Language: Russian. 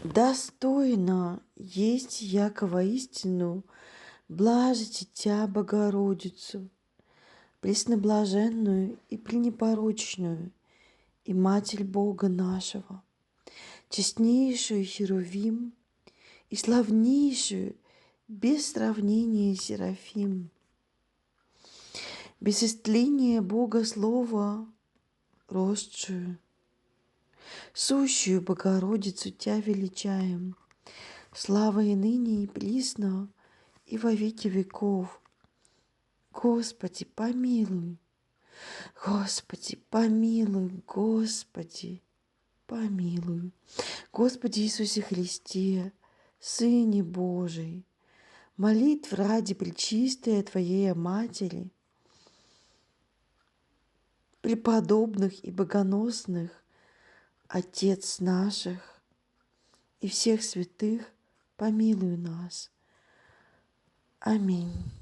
Достойно есть яко истину, блажите Тя, Богородицу, пресноблаженную и пренепорочную, и Матерь Бога нашего, честнейшую Херувим и славнейшую, без сравнения Серафим, без истления Бога Слова, росшую, сущую Богородицу Тя величаем, слава и ныне, и присно, и во веки веков. Господи, помилуй, Господи, помилуй, Господи, помилуй. Господи Иисусе Христе, Сыне Божий, молитв ради пречистая Твоей Матери, преподобных и богоносных, Отец наших и всех святых, помилуй нас. Аминь.